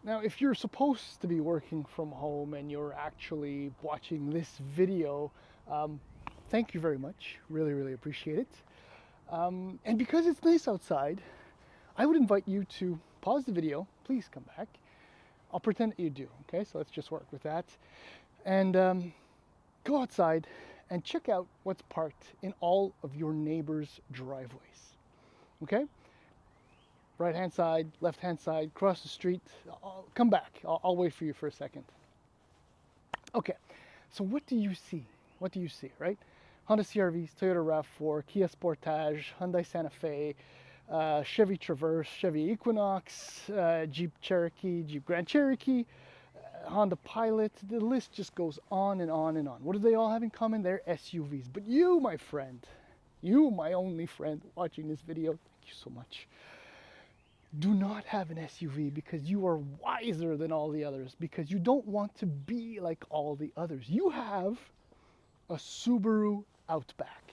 Now, if you're supposed to be working from home and you're actually watching this video, um, thank you very much. Really, really appreciate it. And because it's nice outside, I would invite you to pause the video. Please come back. I'll pretend that you do. Okay, so let's just work with that. And go outside and check out what's parked in all of your neighbors' driveways. Okay? Right hand side, left hand side, cross the street. Come back. I'll wait for you for a second. Okay, so what do you see? What do you see, right? Honda CRVs, Toyota RAV4, Kia Sportage, Hyundai Santa Fe, Chevy Traverse, Chevy Equinox, Jeep Cherokee, Jeep Grand Cherokee, Honda Pilot. The list just goes on and on and on. What do they all have in common? They're SUVs. But you, my friend, you, my only friend watching this video, thank you so much, do not have an SUV because you are wiser than all the others, because you don't want to be like all the others. You have a Subaru Outback.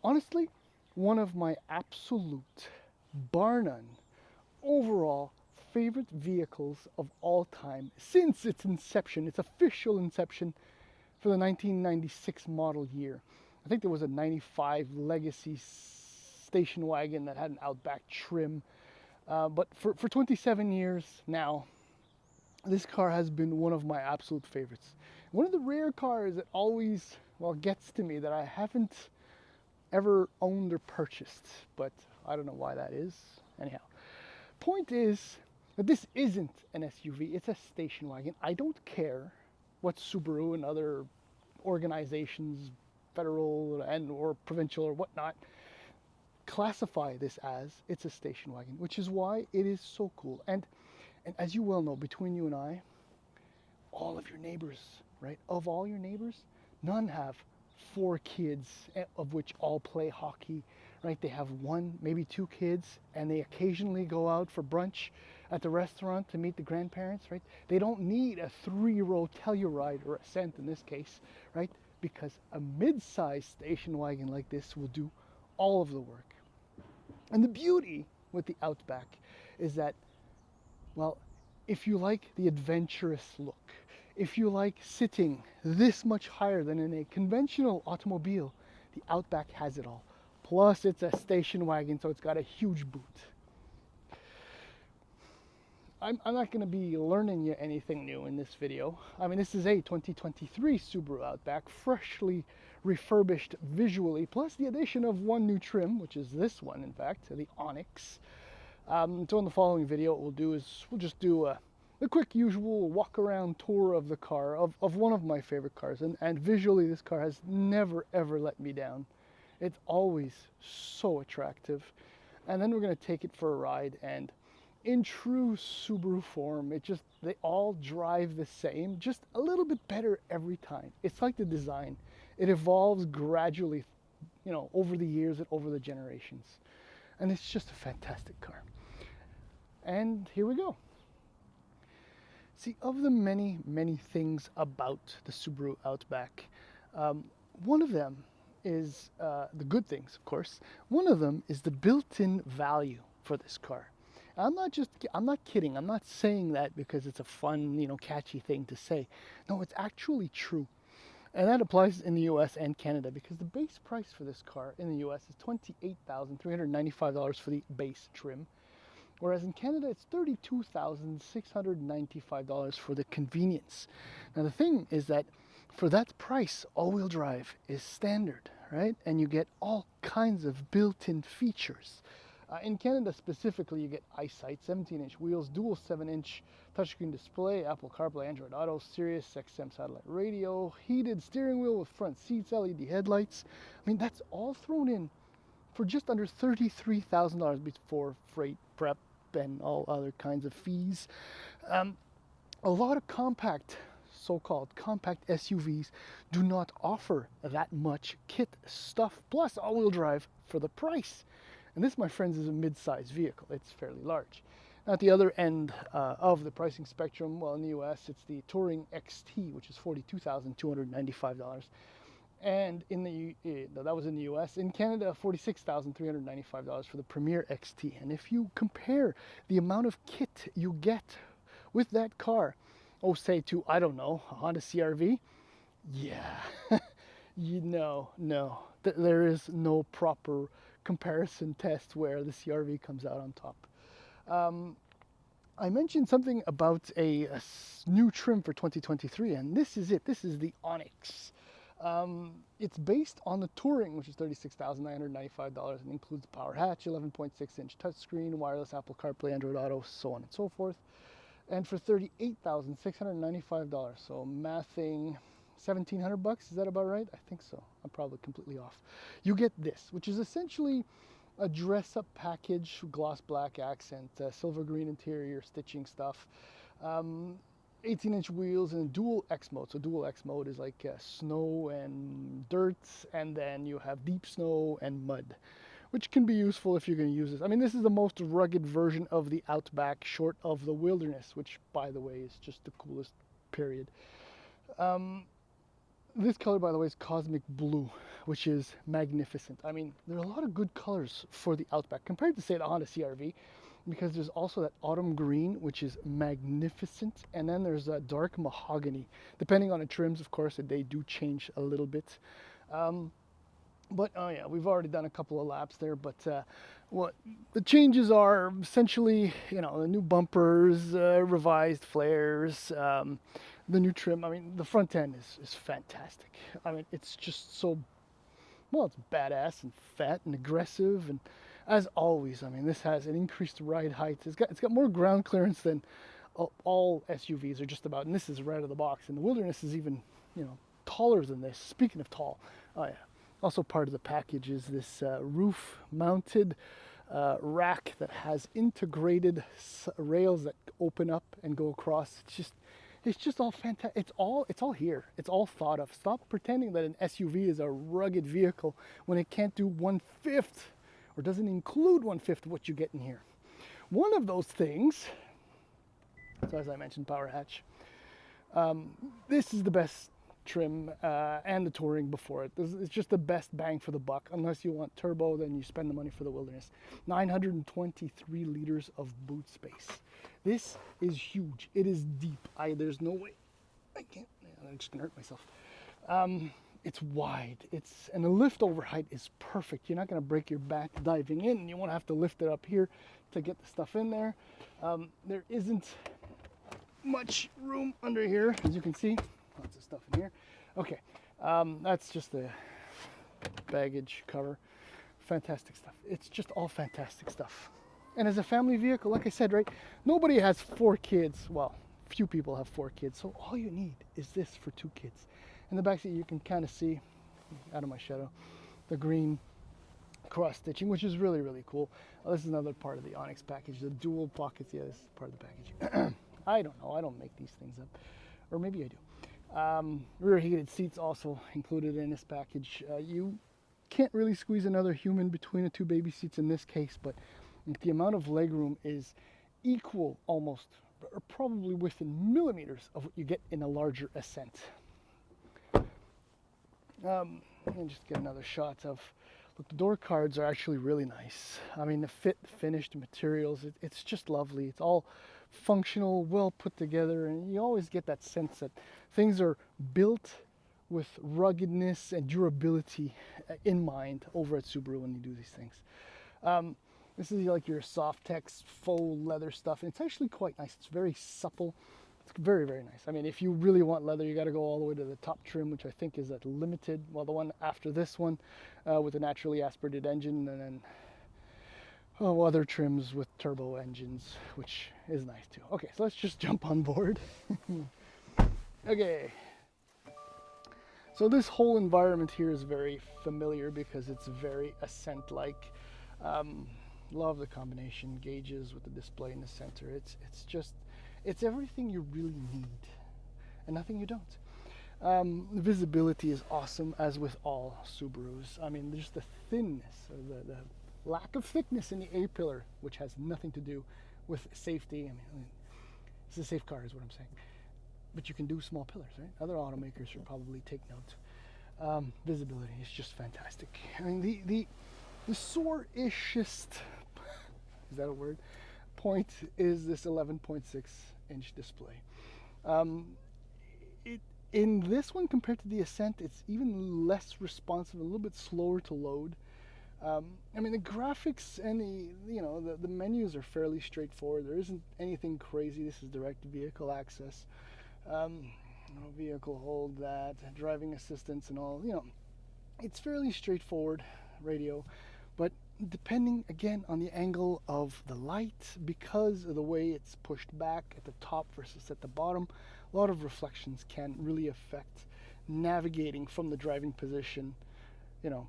Honestly, one of my absolute, bar none, overall favorite vehicles of all time since its inception, its official inception for the 1996 model year. I think there was a 95 Legacy station wagon that had an Outback trim. But for 27 years now, this car has been one of my absolute favorites. One of the rare cars that always, well, gets to me that I haven't ever owned or purchased, but I don't know why that is. Anyhow, point is that this isn't an SUV, it's a station wagon. I don't care what Subaru and other organizations, federal and or provincial or whatnot, classify this as. It's a station wagon, which is why it is so cool. And as you well know, between you and I, all of your neighbors, right? Of all your neighbors, none have 4 kids, of which all play hockey, right? They have one, maybe 2 kids, and they occasionally go out for brunch at the restaurant to meet the grandparents, right? They don't need a 3-row Telluride or Ascent in this case, right? Because a mid-sized station wagon like this will do all of the work. And the beauty with the Outback is that, well, if you like the adventurous look, if you like sitting this much higher than in a conventional automobile, the Outback has it all. Plus, it's a station wagon, so it's got a huge boot. I'm not going to be learning you anything new in this video. I mean, this is a 2023 Subaru Outback, freshly refurbished visually, plus the addition of one new trim, which is this one, in fact, the Onyx. So in the following video, what we'll do is we'll just do a quick usual walk around tour of the car, of one of my favorite cars. And visually, this car has never, ever let me down. It's always so attractive. And then we're going to take it for a ride, and in true Subaru form, they all drive the same, just a little bit better every time. It's like the design. It evolves gradually, over the years and over the generations. And it's just a fantastic car. And here we go. See, of the many, many things about the Subaru Outback, one of them is the good things, of course. One of them is the built-in value for this car. I'm not kidding. I'm not saying that because it's a fun, catchy thing to say. No, it's actually true. And that applies in the US and Canada, because the base price for this car in the US is $28,395 for the base trim. Whereas in Canada, it's $32,695 for the convenience. Now, the thing is that for that price, all-wheel drive is standard, right? And you get all kinds of built-in features. In Canada specifically, you get eyesight, 17-inch wheels, dual 7-inch touchscreen display, Apple CarPlay, Android Auto, Sirius XM satellite radio, heated steering wheel with front seats, LED headlights. I mean, that's all thrown in for just under $33,000 before freight, prep, and all other kinds of fees. A lot of so-called compact SUVs do not offer that much kit stuff, plus all-wheel drive for the price. And this, my friends, is a mid-sized vehicle. It's fairly large. Now, at the other end of the pricing spectrum, well, in the US, it's the Touring XT, which is $42,295. And in that was in the US. In Canada, $46,395 for the Premier XT. And if you compare the amount of kit you get with that car, oh, say to, I don't know, a Honda CRV, yeah, no, there is no proper comparison test where the CRV comes out on top. I mentioned something about a new trim for 2023, and this is it. This is the Onyx. It's based on the Touring, which is $36,995, and includes the power hatch, 11.6-inch touchscreen, wireless Apple CarPlay, Android Auto, so on and so forth. And for $38,695, so mathing $1,700, is that about right? I think so. I'm probably completely off. You get this, which is essentially a dress-up package, gloss black accent, silver green interior, stitching stuff, 18-inch wheels, and dual X mode. So dual X mode is like snow and dirt, and then you have deep snow and mud, which can be useful if you're going to use this. I mean, this is the most rugged version of the Outback, short of the Wilderness, which, by the way, is just the coolest, period. This color, by the way, is Cosmic Blue, which is magnificent. I mean, there are a lot of good colors for the Outback compared to, say, the Honda CRV, because there's also that autumn green, which is magnificent, and then there's that dark mahogany. Depending on the trims, of course, they do change a little bit. But oh yeah, we've already done a couple of laps there. But what the changes are essentially, the new bumpers, revised flares, the new trim. I mean, the front end is fantastic. I mean, it's just so, well, it's badass and fat and aggressive. And as always, I mean, this has an increased ride height. It's got more ground clearance than all SUVs are just about. And this is right out of the box. And the Wilderness is even, taller than this. Speaking of tall, oh yeah. Also part of the package is this roof-mounted rack that has integrated rails that open up and go across. It's just all fantastic. It's all here. It's all thought of. Stop pretending that an SUV is a rugged vehicle when it can't do 1/5 or doesn't include 1/5 of what you get in here. One of those things, so as I mentioned, power hatch. This is the best trim and the Touring before it. It's just the best bang for the buck. Unless you want turbo, then you spend the money for the Wilderness. 923 liters of boot space. This is huge. It is deep. There's no way. I can't. I'm just gonna hurt myself. It's wide. And the lift over height is perfect. You're not gonna break your back diving in, and you won't have to lift it up here to get the stuff in there. There isn't much room under here, as you can see. Lots of stuff in here. Okay, that's just the baggage cover. Fantastic stuff. It's just all fantastic stuff. And as a family vehicle, like I said, right, nobody has 4 kids. Well, few people have 4 kids. So all you need is this for 2 kids. In the back seat, you can kind of see, out of my shadow, the green cross stitching, which is really, really cool. This is another part of the Onyx package. The dual pockets, yeah, this is part of the package. I don't know. I don't make these things up. Or maybe I do. Rear heated seats also included in this package. You can't really squeeze another human between the 2 baby seats in this case, but the amount of legroom is equal almost, or probably within millimeters of what you get in a larger Ascent. And just get another shot of, look, the door cards are actually really nice. I mean, the finished materials, it's just lovely. It's all functional, well put together, and you always get that sense that things are built with ruggedness and durability in mind over at Subaru when you do these things. This is like your Softex faux leather stuff, and it's actually quite nice. It's very supple. It's very, very nice. I mean, if you really want leather, you got to go all the way to the top trim, which I think is at Limited. Well, the one after this one with a naturally aspirated engine, and then other trims with turbo engines, which is nice too. Okay, so let's just jump on board. Okay. So this whole environment here is very familiar because it's very Ascent-like. Love the combination gauges with the display in the center. It's everything you really need and nothing you don't. The visibility is awesome, as with all Subarus. I mean, there's the thinness, or the lack of thickness in the A-pillar, which has nothing to do with safety. I mean, it's a safe car is what I'm saying. But you can do small pillars, right? Other automakers should probably take note. Visibility is just fantastic. I mean, the sore-ishest, is that a word? Point is this 11.6-inch display. Um, it in this one compared to the Ascent, it's even less responsive, a little bit slower to load. I mean, the graphics and the menus are fairly straightforward. There isn't anything crazy. This is direct vehicle access, vehicle hold, that driving assistance and all. It's fairly straightforward radio, but depending again on the angle of the light, because of the way it's pushed back at the top versus at the bottom, a lot of reflections can really affect navigating from the driving position. You know,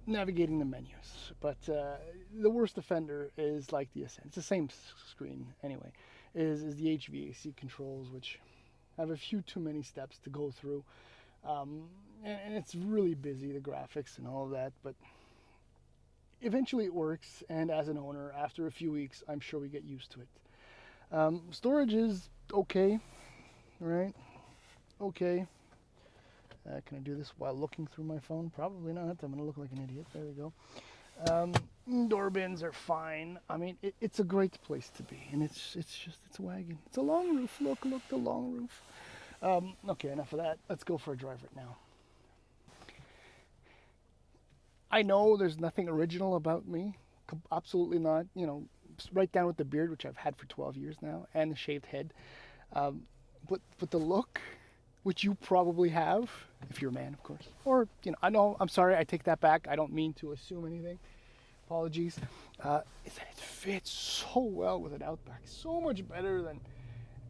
navigating the menus. But the worst offender is like the Ascent. It's the same screen anyway. Is the HVAC controls, which have a few too many steps to go through, and it's really busy, the graphics and all of that. But eventually it works, and as an owner, after a few weeks, I'm sure we get used to it. Storage is okay, right? Okay. Can I do this while looking through my phone? Probably not. I'm going to look like an idiot. There we go. Door bins are fine. I mean, it's a great place to be. And it's a wagon. It's a long roof. Look, the long roof. Okay, enough of that. Let's go for a drive right now. I know there's nothing original about me. Absolutely not. Right down with the beard, which I've had for 12 years now, and the shaved head. But the look, which you probably have, if you're a man, of course. Or, I know, I'm sorry, I take that back. I don't mean to assume anything. Apologies. Is that it fits so well with an Outback. So much better than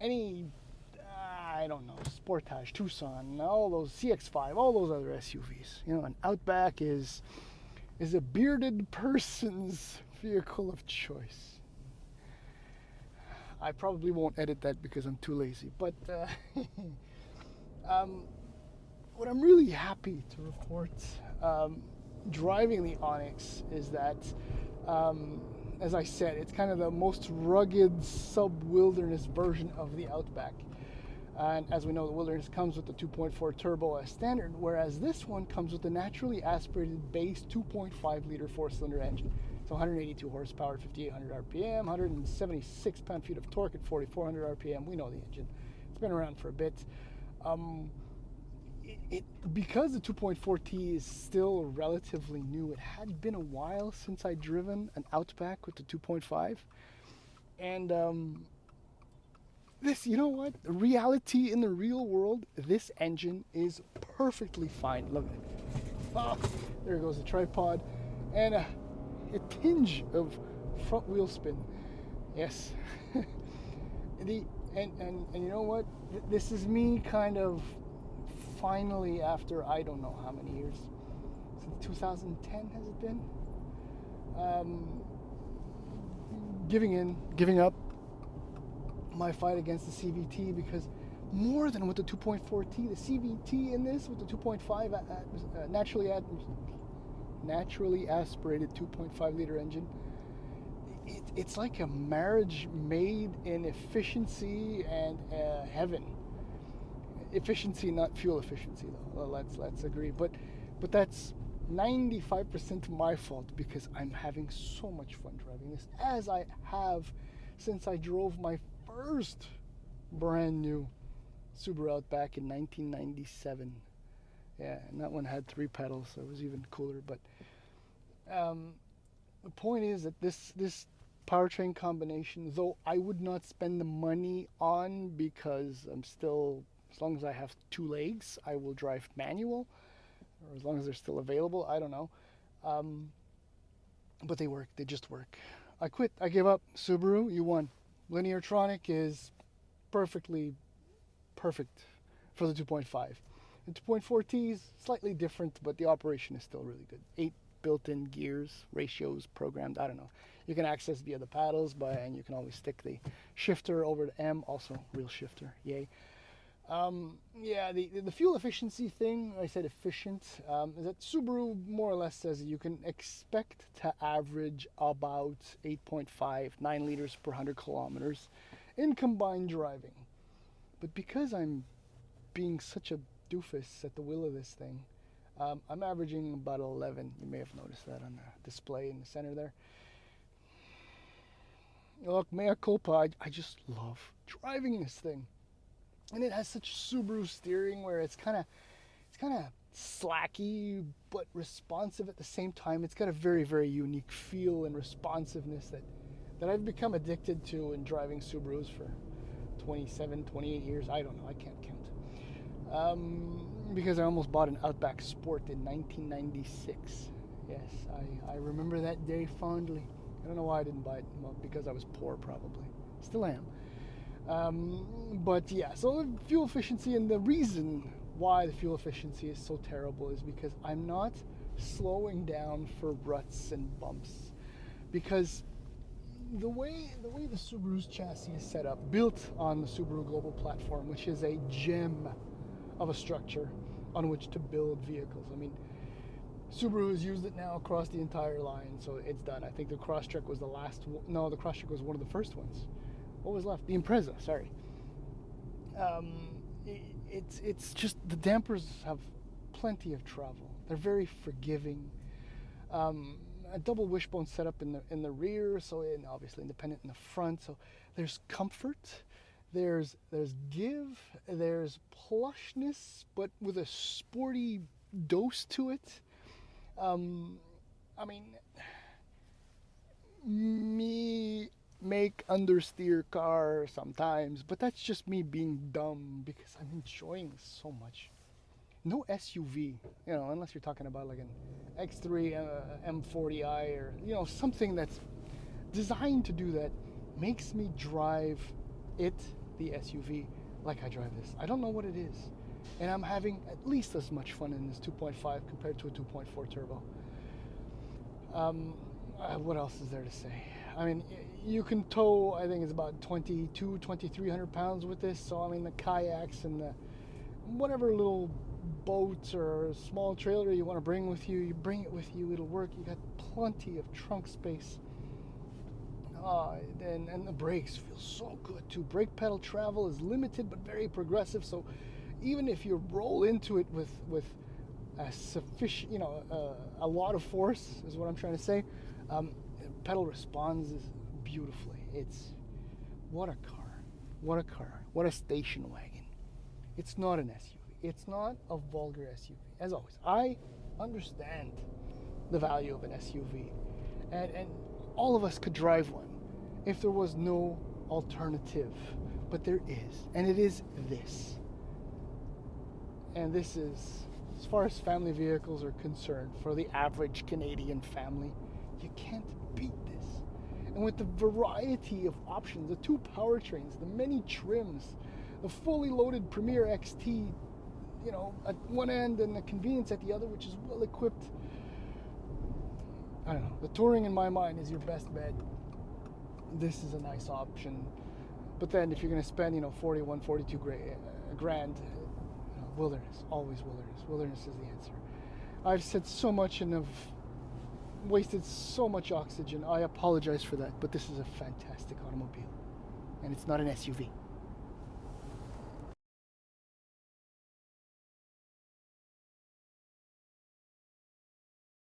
any, I don't know, Sportage, Tucson, all those CX-5, all those other SUVs. An Outback is a bearded person's vehicle of choice. I probably won't edit that because I'm too lazy, but what I'm really happy to report driving the Onyx is that, as I said, it's kind of the most rugged sub-wilderness version of the Outback. And as we know, the Wilderness comes with the 2.4 turbo as standard, whereas this one comes with the naturally aspirated base 2.5 liter four-cylinder engine. So 182 horsepower, 5,800 RPM, 176 pound-feet of torque at 4,400 RPM. We know the engine. It's been around for a bit. Because the 2.4T is still relatively new, it had been a while since I'd driven an Outback with the 2.5. And this, you know what? Reality in the real world, this engine is perfectly fine. Look at it. Oh, there goes the tripod. And a tinge of front wheel spin. Yes. And you know what? This is me kind of finally, after I don't know how many years, since 2010 has it been? Giving up my fight against the CVT, because more than with the 2.4T, the CVT in this with the 2.5 naturally aspirated 2.5 liter engine, it's like a marriage made in efficiency and heaven. Efficiency, not fuel efficiency, though. Well, let's agree. But that's 95% my fault, because I'm having so much fun driving this, as I have since I drove my first brand new Subaru Outback in 1997. Yeah, and that one had 3 pedals, so it was even cooler. But the point is that this powertrain combination, though I would not spend the money on, because I'm still, as long as I have 2 legs, I will drive manual, or as long as they're still available, I don't know. But they work, they just work. I quit, I gave up. Subaru, you won. Lineartronic is perfect for the 2.5. The 2.4T is slightly different, but the operation is still really good. 8 built-in gears, ratios programmed, I don't know. You can access via the paddles, and you can always stick the shifter over to M, also real shifter, yay. Yeah, the fuel efficiency thing, I said efficient, is that Subaru more or less says you can expect to average about 8.5, 9 liters per 100 kilometers in combined driving. But because I'm being such a doofus at the wheel of this thing. I'm averaging about 11. You may have noticed that on the display in the center there. Look, mea culpa, I just love driving this thing. And it has such Subaru steering where it's kind of slacky but responsive at the same time. It's got a very, very unique feel and responsiveness that I've become addicted to in driving Subarus for 27, 28 years. I don't know, I can't count. Because I almost bought an Outback Sport in 1996. Yes, I remember that day fondly. I don't know why I didn't buy it. Well, because I was poor, probably. Still am. But yeah, so the fuel efficiency, and the reason why the fuel efficiency is so terrible is because I'm not slowing down for ruts and bumps. Because the way the Subaru's chassis is set up, built on the Subaru Global Platform, which is a gem of a structure on which to build vehicles. I mean, Subaru has used it now across the entire line, so it's done. I think the Crosstrek was the last one. No, the Crosstrek was one of the first ones. What was left? The Impreza, sorry. It's just the dampers have plenty of travel. They're very forgiving. A double wishbone setup in the rear, so obviously independent in the front. So there's comfort. There's give, there's plushness, but with a sporty dose to it. I mean, me make understeer car sometimes, but that's just me being dumb because I'm enjoying this so much. No SUV, unless you're talking about like an X3 M40i or something that's designed to do that, makes me drive the SUV, like I drive this. I don't know what it is, and I'm having at least as much fun in this 2.5 compared to a 2.4 turbo. What else is there to say? I mean, you can tow, I think it's about 2,300 pounds with this. So I mean, the kayaks and the whatever little boats or small trailer you want to bring with you, you bring it with you, it'll work. You got plenty of trunk space. And the brakes feel so good too. Brake pedal travel is limited but very progressive. So even if you roll into it with a sufficient, a lot of force is what I'm trying to say, pedal responds beautifully. It's what a car, what a station wagon. It's not an SUV. It's not a vulgar SUV. As always, I understand the value of an SUV, and all of us could drive one if there was no alternative, but there is, and it is this. And this is, as far as family vehicles are concerned, for the average Canadian family, you can't beat this. And with the variety of options, the two powertrains, the many trims, the fully loaded Premier XT, at one end and the convenience at the other, which is well equipped. I don't know. The Touring, in my mind, is your best bet. This is a nice option. But then if you're going to spend, 41, 42 grand, wilderness, always wilderness. Wilderness is the answer. I've said so much and have wasted so much oxygen. I apologize for that, but this is a fantastic automobile. And it's not an SUV.